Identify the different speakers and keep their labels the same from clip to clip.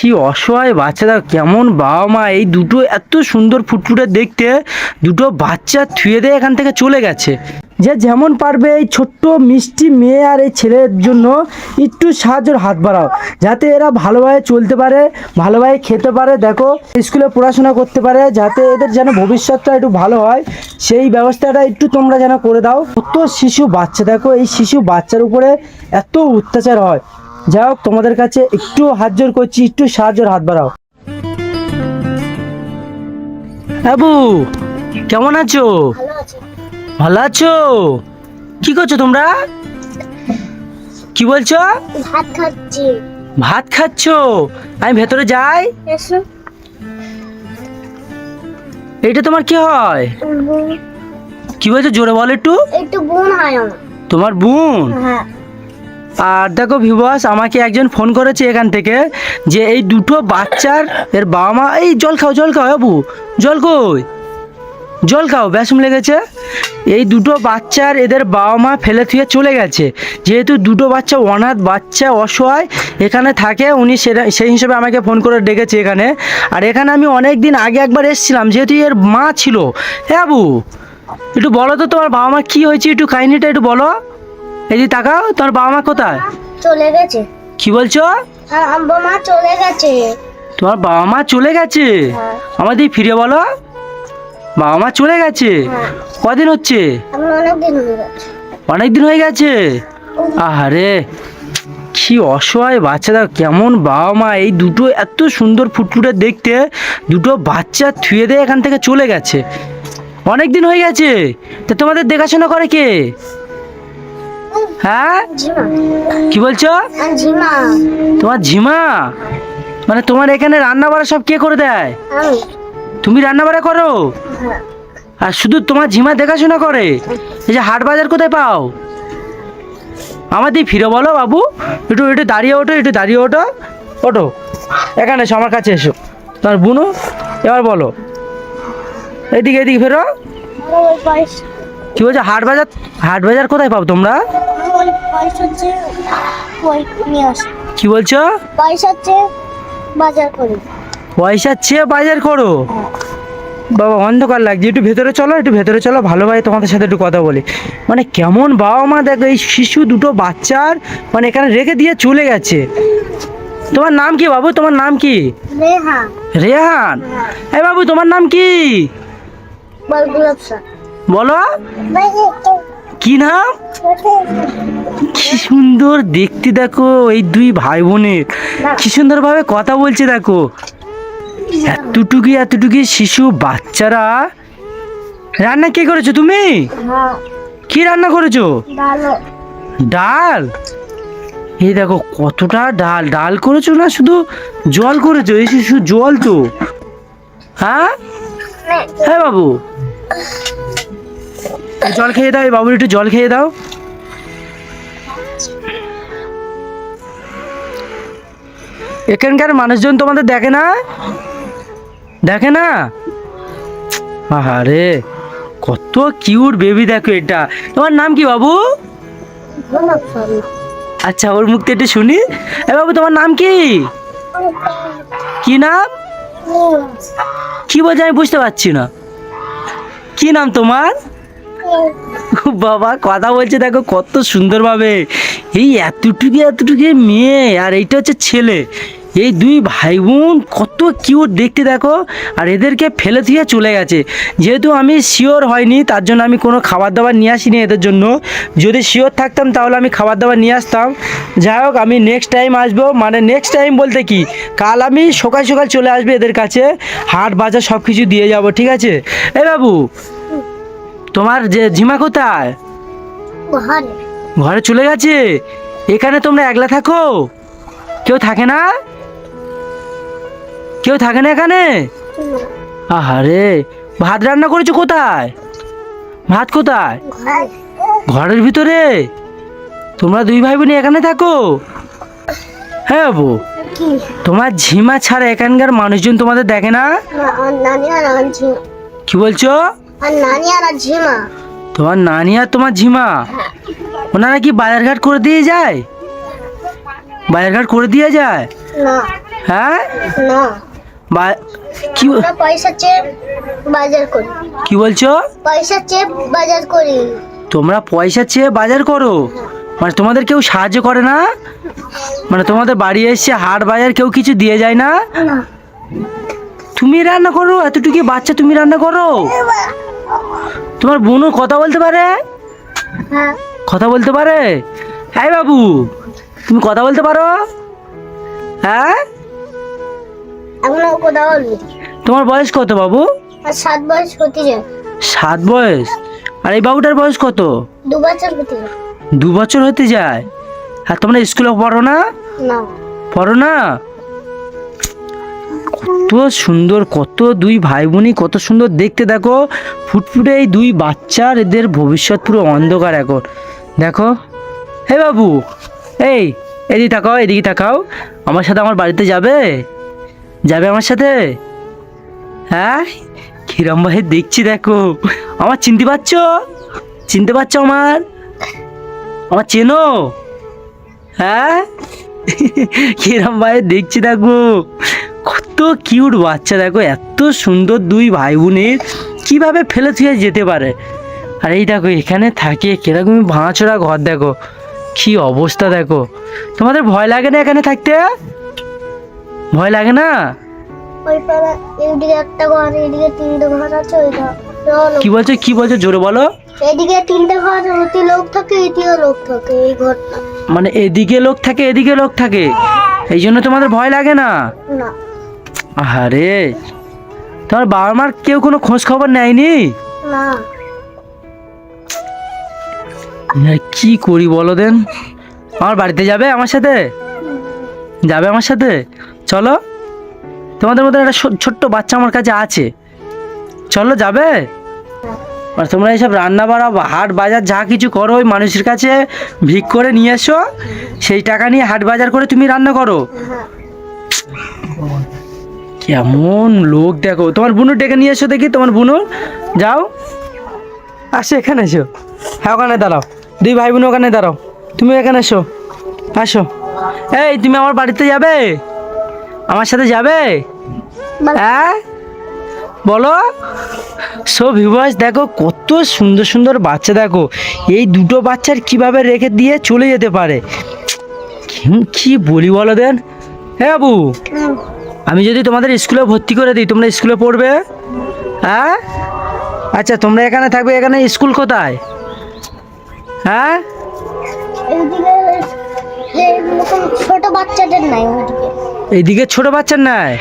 Speaker 1: কি অসহায় বাচ্চারা, কেমন বাবা মা, এই দুটো এত সুন্দর ফুটফুটে দেখতে দুটো বাচ্চা থুয়ে দিয়ে এখান থেকে চলে গেছে। যে যেমন পারবে এই ছোট্ট মিষ্টি মেয়ে আর এই ছেলের জন্য একটু সাহায্যের হাত বাড়াও, যাতে এরা ভালোভাবে চলতে পারে, ভালোভাবে খেতে পারে, দেখো স্কুলে পড়াশোনা করতে পারে, যাতে এদের যেন ভবিষ্যৎটা একটু ভালো হয় সেই ব্যবস্থাটা একটু তোমরা যেন করে দাও। কত শিশু বাচ্চা, দেখো এই শিশু বাচ্চার উপরে এত অত্যাচার হয়। যাই হোক, তোমাদের কাছে একটু হাত জোর করছি, একটু সাহায্যের হাত বাড়াও। বাবু কেমন আছো? ভালো আছো? কি করছো তোমরা? কি বলছো?
Speaker 2: ভাত খাচ্ছি।
Speaker 1: ভাত খাচ্ছো? আমি ভেতরে যাই।
Speaker 2: এসো।
Speaker 1: এইটা তোমার কি হয়? কি বলছো, জোরে বলো একটু।
Speaker 2: একটু বোন হয় আমার।
Speaker 1: তোমার বোন?
Speaker 2: হ্যাঁ।
Speaker 1: আর দেখো ভিউয়ার্স, আমাকে একজন ফোন করেছে এখান থেকে যে এই দুটো বাচ্চার এর বাবা মা, এই জল খাও জল খাও বাবু, জল কই, জল খাও, ব্যাসম লেগেছে। এই দুটো বাচ্চার এদের বাবা মা ফেলে থুয়ে চলে গেছে। যেহেতু দুটো বাচ্চা অনাথ বাচ্চা, অসহায় এখানে থাকে, উনি সেই হিসেবে আমাকে ফোন করে ডেকেছে এখানে। আর এখানে আমি অনেক দিন আগে একবার এসেছিলাম, যেহেতু এর মা ছিল। হ্যাঁ বাবু, একটু বলো তো তোমার বাবা মা কী হয়েছে, একটু কাহিনিটা একটু বলো। এই যে তাকাও, তোমার বাবা মা কোথায়?
Speaker 2: চলে গেছে।
Speaker 1: কি বলছো?
Speaker 2: আমার মা চলে গেছে।
Speaker 1: তোমার বাবা মা চলে গেছে?
Speaker 2: হ্যাঁ।
Speaker 1: আমাদের ফিরে বলো, বাবা মা চলে গেছে।
Speaker 2: হ্যাঁ।
Speaker 1: কদিন হচ্ছে?
Speaker 2: আমার অনেক দিন হয়ে গেছে।
Speaker 1: অনেক দিন হয়ে গেছে। আহারে, কি অসহায় বাচ্চারা, কেমন বাবা মা, এই দুটো এত সুন্দর ফুটফুটে দেখতে দুটো বাচ্চা থুয়ে দিয়ে এখান থেকে চলে গেছে। অনেক দিন হয়ে গেছে। তা তোমাদের দেখাশোনা করে কে? হ্যাঁ,
Speaker 2: ঝিমা।
Speaker 1: কি বলছো?
Speaker 2: ঝিমা।
Speaker 1: তোমার ঝিমা? মানে তোমার এখানে রান্না বাড়া সব কে করে দেয়?
Speaker 2: আমি।
Speaker 1: তুমি রান্না বাড়া করো?
Speaker 2: হ্যাঁ।
Speaker 1: আর শুধু তোমার ঝিমা দেখাশোনা করে? এই যে হাট বাজার কোথায় পাও? আমাদের ফিরে বলো বাবু, একটু একটু দাঁড়িয়ে ওঠো, একটু দাঁড়িয়ে ওঠো, ওঠো এখানে এসো, আমার কাছে এসো। তোমার বুনু, এবার বলো, এদিকে এদিকে ফেরো।
Speaker 2: ওই পয়সা।
Speaker 1: কি বলছো? হাট বাজার, হাট বাজার কোথায় পাও তোমরা?
Speaker 2: ওই পয়সা চেয়ে ওই নিয়ে আসো।
Speaker 1: কি বলছো?
Speaker 2: পয়সা চেয়ে বাজার করি।
Speaker 1: পয়সা চেয়ে বাজার করো? বাবা অন্ধকার লাগছে, একটু ভেতরে চলো, একটু ভেতরে চলো, ভালোভাবে তোমাদের সাথে একটু কথা বলি। মানে কেমন বাবা মা, দেখো এই শিশু দুটো বাচ্চার মানে এখানে রেখে দিয়ে চলে গেছে। তোমার নাম কি বাবু, তোমার নাম কি?
Speaker 2: রেহা।
Speaker 1: রেহান? এই বাবু তোমার নাম কি?
Speaker 2: বল গুলাবসা।
Speaker 1: বলো, কি নাম? কি সুন্দর দেখতে, দেখো এই দুই ভাই বোনের কি সুন্দরভাবে কথা বলছে। দেখো এতটুকু এতটুকু শিশু বাচ্চারা। রান্না কে করেছো তুমি?
Speaker 2: হ্যাঁ।
Speaker 1: কি রান্না করেছো?
Speaker 2: ভালো।
Speaker 1: ডাল? এই দেখো কতটা ডাল, ডাল করেছো না শুধু জল করেছো? এই শিশু জল তো। হ্যাঁ হ্যাঁ বাবু, জল খেয়ে দাও, এই বাবুর একটু জল খেয়ে দাও। এখানকার মানুষজন তোমাদের দেখে না? দেখে না? আহারে, কত কিউট বেবি, দেখো এটা। তোমার নাম কি বাবু?
Speaker 2: গুলাবসা।
Speaker 1: আচ্ছা, ওর মুখটা একটু শুনি। এ বাবু তোমার নাম কি? কি নাম? কি বলছে আমি বুঝতে পারছি না। কি নাম তোমার? বাবা কথা বলছে, দেখো কত সুন্দরভাবে। এই এতটুকু এতটুকু মেয়ে আর এইটা হচ্ছে ছেলে, এই দুই ভাই বোন কত কিউট দেখতে, দেখো। আর এদেরকে ফেলে দিয়ে চলে গেছে। যেহেতু আমি শিওর হয়নি, তার জন্য আমি কোনো খাবার দাবার নিয়ে আসিনি এদের জন্য। যদি শিওর থাকতাম তাহলে আমি খাবার দাবার নিয়ে আসতাম। যাই হোক, আমি নেক্সট টাইম আসবো, মানে নেক্সট টাইম বলতে কি, কাল আমি সকাল সকাল চলে আসবো এদের কাছে, হাট বাজার সব কিছু দিয়ে যাব, ঠিক আছে? এই বাবু, তোমার যে ঝিমা কোথায়?
Speaker 2: ঘরে।
Speaker 1: ঘরে চলে গেছে? এখানে তোমরা একলা থাকো? কেউ থাকে না? কেউ থাকে না এখানে? আহারে, ভাত রান্না করেছো কোথায়? ভাত কোথায়? ঘরের ভিতরে? তোমরা দুই ভাই বোন এখানে থাকো? হ্যাঁ বাবু,
Speaker 2: কি?
Speaker 1: তোমার ঝিমা ছাড়া এখানকার মানুষজন তোমাদের দেখে না?
Speaker 2: আর নানি আর আমার ঝিমা।
Speaker 1: কি বলছো?
Speaker 2: আর নানি আর ঝিমা।
Speaker 1: তোমার নানি আর তোমার ঝিমা, ওনারা কি বাজারঘাট করে দিয়ে যায়? বাজারঘাট করে দিয়ে যায়?
Speaker 2: না।
Speaker 1: হ্যাঁ
Speaker 2: না,
Speaker 1: কি
Speaker 2: আমরা পয়সা চেয়ে বাজার করি।
Speaker 1: কি বলছো?
Speaker 2: পয়সা চেয়ে বাজার করি।
Speaker 1: তোমরা পয়সা চেয়ে বাজার করো? মানে তোমাদের কেউ সাহায্য করে না? মানে তোমাদের বাড়ি এসে হাট বাজার কেউ কিছু দিয়ে যায় না?
Speaker 2: না,
Speaker 1: তুমি রান্না করো? এতটুকু বাচ্চা তুমি রান্না করো? তোমার বোনও কথা বলতে পারে?
Speaker 2: হ্যাঁ,
Speaker 1: কথা বলতে পারে? হ্যাঁ বাবু, তুমি কথা বলতে পারো? হ্যাঁ,
Speaker 2: এখনো কথা বলবি।
Speaker 1: তোমার বয়স কত বাবু?
Speaker 2: আর 7 বয়স হতে যায়।
Speaker 1: 7 বয়স? আর এই বাবুটার বয়স কত?
Speaker 2: 2 বছর হতে যায়।
Speaker 1: 2 বছর হতে যায়? আর তোমরা স্কুলে পড়ো না?
Speaker 2: না,
Speaker 1: পড়ো না? কত সুন্দর, কত দুই ভাই বোনই কত সুন্দর দেখতে, দেখো ফুটফুটে এই দুই বাচ্চার, এদের ভবিষ্যৎ পুরো অন্ধকার এখন। দেখো, হে বাবু, এই এদিকে তাকাও, এদিকে তাকাও। আমার সাথে আমার বাড়িতে যাবে? যাবে আমার সাথে? হ্যাঁ, কিরম ভাই দেখছি, দেখো আমার চিনতে পারছো? চিনতে পারছো আমার চেনো? হ্যাঁ, কিরম ভাই দেখছি, দেখো কত কিউট বাচ্চা, দেখো এত সুন্দর দুই ভাই বোনের কিভাবে ফেলে থুয়ে যেতে পারে। আর এই দেখো এখানে থাকে কিরকম ভাঙাচোরা ঘর, দেখো কি অবস্থা। দেখো, তোমাদের ভয় লাগে না এখানে থাকতে? ভয় লাগে না?
Speaker 2: ওই পাড়া এইদিকে একটা ঘর, এইদিকে 3টে ঘর আছে। ওই ঘর
Speaker 1: কি বলছো, কি বলছো, জোরে বলো।
Speaker 2: এদিকে 3টে ঘর, ওতে লোক থাকে, এদিকেও লোক থাকে। এই ঘরটা
Speaker 1: মানে এদিকে লোক থাকে, এদিকে লোক থাকে, এই জন্য তোমাদের ভয় লাগে না?
Speaker 2: না,
Speaker 1: আরে, তোমার বাবা মার কেউ কোনো খোঁজ খবর নেয়নি?
Speaker 2: না,
Speaker 1: কি করি বলো দেন? আমার বাড়িতে যাবে আমার সাথে? যাবে আমার সাথে? চলো, তোমাদের মধ্যে একটা ছোট্ট বাচ্চা আমার কাছে আছে, চলো যাবে? আর তোমরা এইসব রান্না বাড়া হাট বাজার যা কিছু করো, ওই মানুষের কাছে ভিক করে নিয়ে এসো, সেই টাকা নিয়ে হাট বাজার করে তুমি রান্না করো। কেমন লোক দেখো। তোমার বুনু ডেকে নিয়ে এসো দেখি, তোমার বুনু যাও, আসো এখানে এসো। হ্যাঁ, ওখানে দাঁড়াও, দুই ভাই বোন ওখানে দাঁড়াও, তুমি এখানে এসো, আসো। এই তুমি আমার বাড়িতে যাবে? আমার সাথে যাবে? হ্যাঁ বলো। সব ভিউয়ার্স দেখো কত সুন্দর সুন্দর বাচ্চা, দেখো এই দুটো বাচ্চার কিভাবে রেখে দিয়ে চলে যেতে পারে। কি বলি বলো দেন? হ্যাঁ বাবু, আমি যদি তোমাদের স্কুলে ভর্তি করে দিই, তোমরা স্কুলে পড়বে? হ্যাঁ, আচ্ছা তোমরা এখানে থাকবে। এখানে স্কুল কোথায়? হ্যাঁ,
Speaker 2: এইদিকে এরকম ছোট বাচ্চাদের নাই। ওইদিকে
Speaker 1: এইদিকে ছোট বাচ্চার নাই,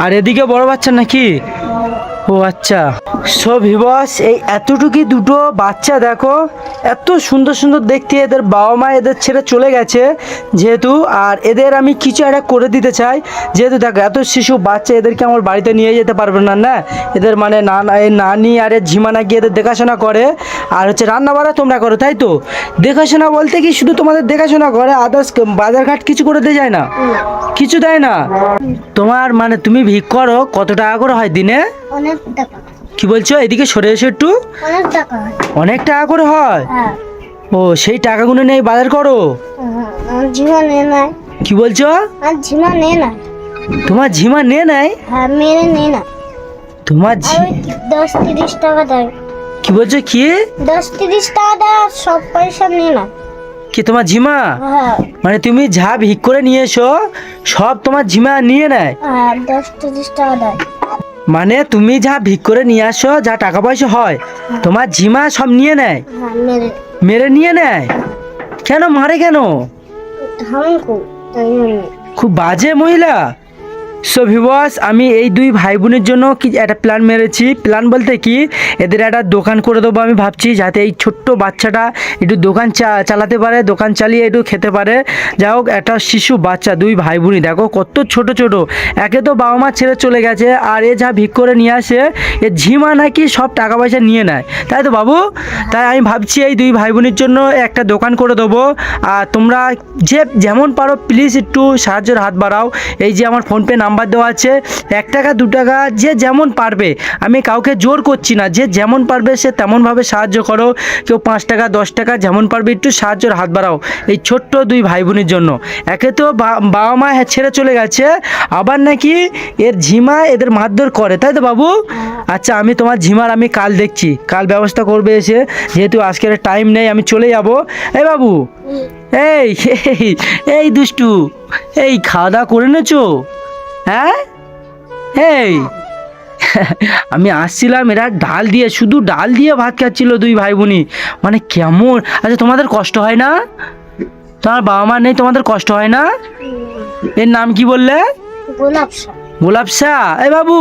Speaker 1: আর এদিকে বড় বাচ্চার নাকি? ও আচ্ছা। সব ভিউয়ার্স এই এতটুকু দুটো বাচ্চা দেখো, এত সুন্দর সুন্দর দেখতে। এদের বাবা মা এদের ছেড়ে চলে গেছে যেহেতু, আর এদের আমি কিছু একটা করে দিতে চাই। যেহেতু দেখো এত শিশু বাচ্চা, এদেরকে আমার বাড়িতে নিয়ে যেতে পারবে না, না এদের মানে নানি আর ঝিমা নাকি এদের দেখাশোনা করে, আর হচ্ছে রান্না বাড়া তোমরা করো, তাই তো? দেখাশোনা বলতে কি শুধু তোমাদের দেখাশোনা করে, আদার্স বাজারঘাট কিছু করে দিয়ে যায় না? কিছু দেয় না? তোমার মানে তুমি ভিক করো, কত টাকা করে হয় দিনে?
Speaker 2: অনেক টাকা।
Speaker 1: কি বলছো? এদিকে সরে এসো একটু।
Speaker 2: অনেক টাকা হয়।
Speaker 1: অনেক টাকা করে হয়?
Speaker 2: হ্যাঁ,
Speaker 1: ও সেই টাকাগুলো নেই বাজার করো?
Speaker 2: আমার ঝিমা নে নাই।
Speaker 1: কি বলছো?
Speaker 2: আর ঝিমা নে না।
Speaker 1: তোমার ঝিমা নে নাই?
Speaker 2: হ্যাঁ, মেরে নে না।
Speaker 1: তোমার
Speaker 2: আর ওই 10-30 টাকা দেয়।
Speaker 1: কি বলছো? কি
Speaker 2: 10-30 টাকা দেয়, আর সব পয়সা নে না।
Speaker 1: কি তোমার ঝিমা?
Speaker 2: হ্যাঁ,
Speaker 1: মানে তুমি যা ভিক করে নিয়ে এসো সব তোমার ঝিমা নিয়ে নেয়?
Speaker 2: হ্যাঁ, 10-30 টাকা দেয়।
Speaker 1: মানে তুমি যা ভিক করে নিয়ে আসো, যা টাকা পয়সা হয়, তোমার ঝিমা সব নিয়ে নেয়?
Speaker 2: হ্যাঁ, মেরে
Speaker 1: মেরে নিয়ে নেয়? কেন মারে কেন?
Speaker 2: ধামকো তাই জন্য।
Speaker 1: খুব বাজে মহিলা। সো ভিউয়ার্স আমি এই দুই ভাই বোনের জন্য কি একটা প্ল্যান মেরেছি। প্ল্যান বলতে কি, এদের একটা দোকান করে দেবো আমি ভাবছি, যাতে এই ছোট্ট বাচ্চাটা একটু দোকান চালাতে পারে, দোকান চালিয়ে একটু খেতে পারে। যাই হোক, একটা শিশু বাচ্চা, দুই ভাই বোনই দেখো কত ছোট ছোট। একে তো বাবা মা ছেড়ে চলে গেছে, আর এ যা ভিক করে নিয়ে আসে, এ ঝিমা নাকি সব টাকা পয়সা নিয়ে নেয়, তাই তো বাবু? তাই আমি ভাবছি এই দুই ভাই বোনের জন্য একটা দোকান করে দেবো। আর তোমরা যে যেমন পারো প্লিজ একটু সাহায্যের হাত বাড়াও। এই যে আমার ফোনপে নাম্বার নাম্বার দেওয়া আছে, 1 টাকা 2 টাকা যে যেমন পারবে, আমি কাউকে জোর করছি না, যে যেমন পারবে সে তেমনভাবে সাহায্য করো। কেউ 5 টাকা 10 টাকা যেমন পারবে একটু সাহায্যের হাত বাড়াও এই ছোট্ট 2 ভাই বোনের জন্য। একে তো বাবা মা ছেড়ে চলে গেছে, আবার নাকি এর ঝিমা এদের মারধর করে, তাই তো বাবু? আচ্ছা আমি তোমার ঝিমার আমি কাল দেখছি, কাল ব্যবস্থা করবে এসে, যেহেতু আজকের টাইম নেই আমি চলে যাব। এই বাবু, এই এই এই দুষ্টু, এই খাওয়া দাওয়া করে নেছো? হ্যাঁ এই আমি আসছিলাম, এরা ডাল দিয়ে, শুধু ডাল দিয়ে ভাত খাচ্ছিল 2 ভাই বোনই, মানে কেমন। আচ্ছা তোমাদের কষ্ট হয় না? তোমার বাবা মা নেই, তোমাদের কষ্ট হয় না? এর নাম কি বললে?
Speaker 2: গোলাপ শাহ।
Speaker 1: গোলাপ শাহ। এই বাবু,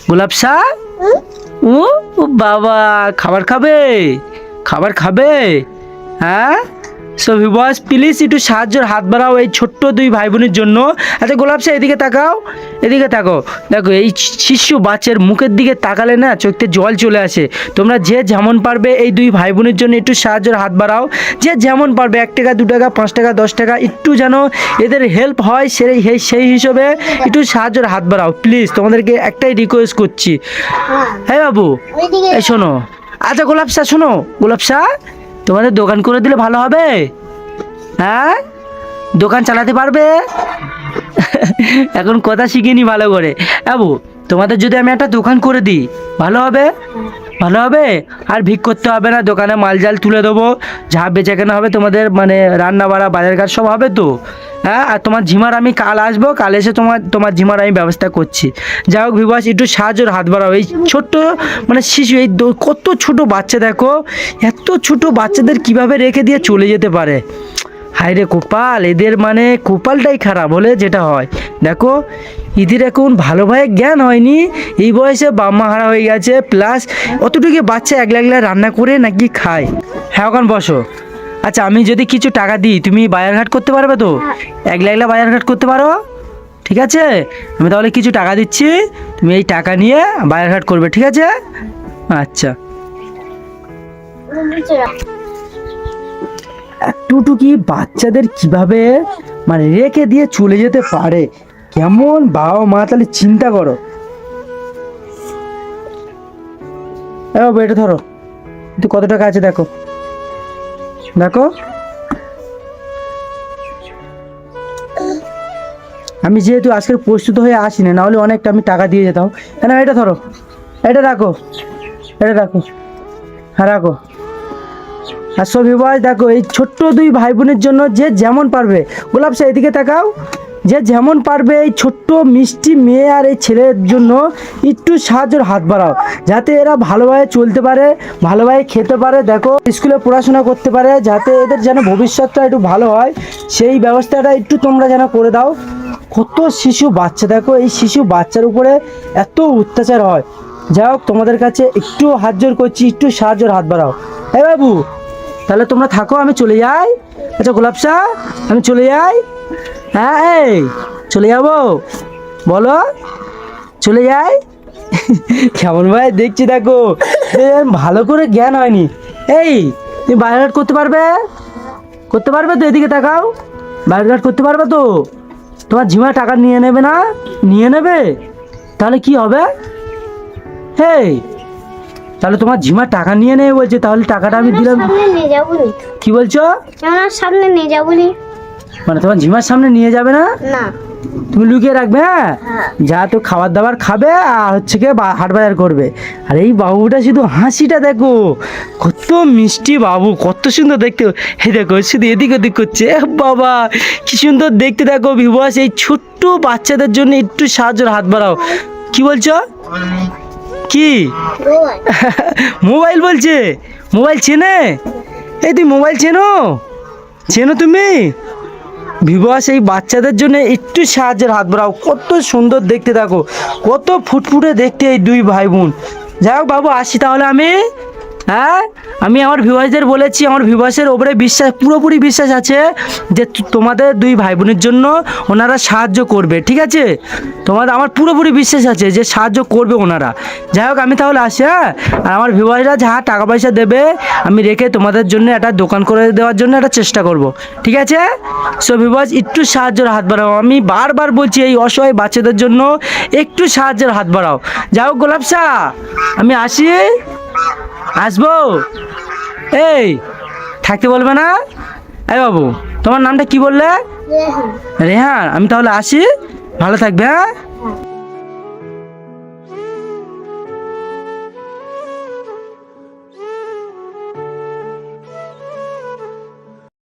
Speaker 1: গোলাপ শাহ, ও ও বাবা, খাবার খাবে? খাবার খাবে? হ্যাঁ, সো ভিউয়ার্স প্লিজ একটু সাহায্যের হাত বাড়াও এই ছোট্ট 2 ভাই বোনের জন্য। আচ্ছা গোলাপ শাহ এদিকে তাকাও, এদিকে তাকাও, দেখো এই শিশু বাচ্চার মুখের দিকে তাকালে না চোখতে জল চলে আসে। তোমরা যে যেমন পারবে এই 2 ভাই বোনের জন্য একটু সাহায্যের হাত বাড়াও, যে যেমন পারবে, 1 টাকা 2 টাকা 5 টাকা 10 টাকা, একটু যেন এদের হেল্প হয় সেই হিসেবে একটু সাহায্যের হাত বাড়াও প্লিজ, তোমাদেরকে একটাই রিকোয়েস্ট করছি। হ্যাঁ বাবু,
Speaker 2: ওইদিকে
Speaker 1: এই শোনো, আচ্ছা গোলাপ শাহ শোনো, গোলাপ শাহ তোমাদের দোকান করে দিলে ভালো হবে। হ্যাঁ, দোকান চালাতে পারবে? এখন কথা শিখিনি ভালো করে। বাবু তোমাদের যদি আমি একটা দোকান করে দিই ভালো হবে? ভালো হবে, আর ভিক করতে হবে না, দোকানে মাল জাল তুলে দেবো, যা বেচা কেনা হবে তোমাদের মানে রান্না বাড়া বাজার ঘাট সব হবে তো। হ্যাঁ, আর তোমার ঝিমার আমি কাল আসবো, কাল এসে তোমার ঝিমার আমি ব্যবস্থা করছি। যাই হোক ভিউয়ার্স একটু সাহায্যের হাত বাড়াও এই ছোট্ট মানে শিশু, এই কত ছোট বাচ্চা, দেখো এত ছোট বাচ্চাদের কিভাবে রেখে দিয়ে চলে যেতে পারে। হায় রে কপাল, এদের মানে কপালটাই খারাপ হলে যেটা হয়। দেখো এদের এখন ভালোভাবে জ্ঞান হয়নি, এই বয়সে বাম্মা হারা হয়ে গেছে, প্লাস অতটুকু বাচ্চা একলা একলা রান্না করে নাকি খায়। হ্যাঁ ওখান বসো। আচ্ছা আমি যদি কিছু টাকা দিই তুমি বাজারঘাট করতে পারবে তো? একলা একলা বাজারঘাট করতে পারো? ঠিক আছে, আমি তাহলে কিছু টাকা দিচ্ছি, তুমি এই টাকা নিয়ে বাজারঘাট করবে, ঠিক আছে? আচ্ছা। একটুটুকি বাচ্চাদের কিভাবে মানে রেখে দিয়ে চলে যেতে পারে, কেমন বাবা মা, তাহলে চিন্তা করো। বাবু এটা ধরো, কিন্তু কত টাকা আছে দেখো, দেখো আমি যেহেতু আজকের প্রস্তুত হয়ে আসিনি, না হলে অনেকটা আমি টাকা দিয়ে যেতাম। না এটা ধরো, এটা রাখো, এটা রাখো, হ্যাঁ রাখো। আর সব ভিউয়ার্স দেখো এই ছোট্ট 2 ভাই বোনের জন্য যে যেমন পারবে, গোলাপ শাহ এদিকে তাকাও, যে যেমন পারবে এই ছোট্ট মিষ্টি মেয়ে আর এই ছেলের জন্য একটু সাহায্যের হাত বাড়াও, যাতে এরা ভালোভাবে চলতে পারে, ভালোভাবে খেতে পারে, দেখো স্কুলে পড়াশোনা করতে পারে, যাতে এদের যেন ভবিষ্যৎটা একটু ভালো হয় সেই ব্যবস্থাটা একটু তোমরা যেন করে দাও। কত শিশু বাচ্চা, দেখো এই শিশু বাচ্চার উপরে এত অত্যাচার হয়। যাই হোক তোমাদের কাছে একটু হাত জোর করছি, একটু সাহায্যের হাত বাড়াও। এই বাবু তাহলে তোমরা থাকো, আমি চলে যাই। আচ্ছা গোলাপ শাহ আমি চলে যাই? হ্যাঁ এই চলে যাবো, বলো চলে যাই? কেমন ভাই দেখছি, দেখো ভালো করে জ্ঞান হয়নি। এই তুমি বাজারঘাট করতে পারবে? করতে পারবে তো? এদিকে তাকাও, বাজারঘাট করতে পারবে তো? তোমার ঝিমা টাকা নিয়ে নেবে না? নিয়ে নেবে, তাহলে কি হবে? হেই তাহলে তোমার ঝিমা টাকা নিয়ে নেবে বলছে, তাহলে টাকাটা আমি দিলাম।
Speaker 2: সামনে নিয়ে যাবো নি।
Speaker 1: কি বলছো?
Speaker 2: আমার সামনে নিয়ে যাবো নি।
Speaker 1: মানে তোমার ঝিমার সামনে নিয়ে যাবে না?
Speaker 2: না,
Speaker 1: তুমি লুকিয়ে রাখবে। হ্যাঁ,
Speaker 2: হ্যাঁ।
Speaker 1: যা তো খাবার দাবার খাবে আর হচ্ছে কি হাট বাজার করবে। আর এই বাবুটা শুধু হাসিটা দেখো, কত মিষ্টি বাবু, কত সুন্দর দেখতে। এই দেখো শুধু এদিক ওদিক করছে, বাবা কি সুন্দর দেখতে। দেখো ভিউয়ার্স এই ছোট্ট বাচ্চাদের জন্য একটু সাহায্যের হাত বাড়াও। কি বলছো? কি
Speaker 2: মোবাইল।
Speaker 1: মোবাইল বলছে? মোবাইল চেনে? এই তুই মোবাইল চেনো? চেনো তুমি? ভিউয়ার্স এই বাচ্চাদের জন্য একটু সাহায্যের হাত বাড়াও, কত সুন্দর দেখতে, দেখো কত ফুটফুটে দেখতে এই 2 ভাই বোন। যাই হোক বাবু আসি তাহলে আমি। হ্যাঁ, আমি আমার ভিউয়ার্সদের বলেছি, আমার ভিউয়ার্সের ওপরে বিশ্বাস, পুরোপুরি বিশ্বাস আছে যে তোমাদের দুই ভাই বোনের জন্য ওনারা সাহায্য করবে, ঠিক আছে? তোমাদের আমার পুরোপুরি বিশ্বাস আছে যে সাহায্য করবে ওনারা। যাই হোক, আমি তাহলে আসি। হ্যাঁ, আর আমার ভিউয়ার্সরা যা টাকা পয়সা দেবে আমি রেখে তোমাদের জন্য একটা দোকান করে দেওয়ার জন্য একটা চেষ্টা করব, ঠিক আছে? সো ভিউয়ার্স, একটু সাহায্যের হাত বাড়াও, আমি বারবার বলছি এই অসহায় বাচ্চাদের জন্য একটু সাহায্যের হাত বাড়াও। যাই হোক গোলাপ শাহ, আমি আসি, আসবো। এই থাকতে বলবে না? এই বাবু, তোমার নামটা কি বললে?
Speaker 2: রেহান।
Speaker 1: রেহান, আমি তাহলে আসি, ভালো থাকবে। হ্যাঁ।
Speaker 2: হ্যাঁ।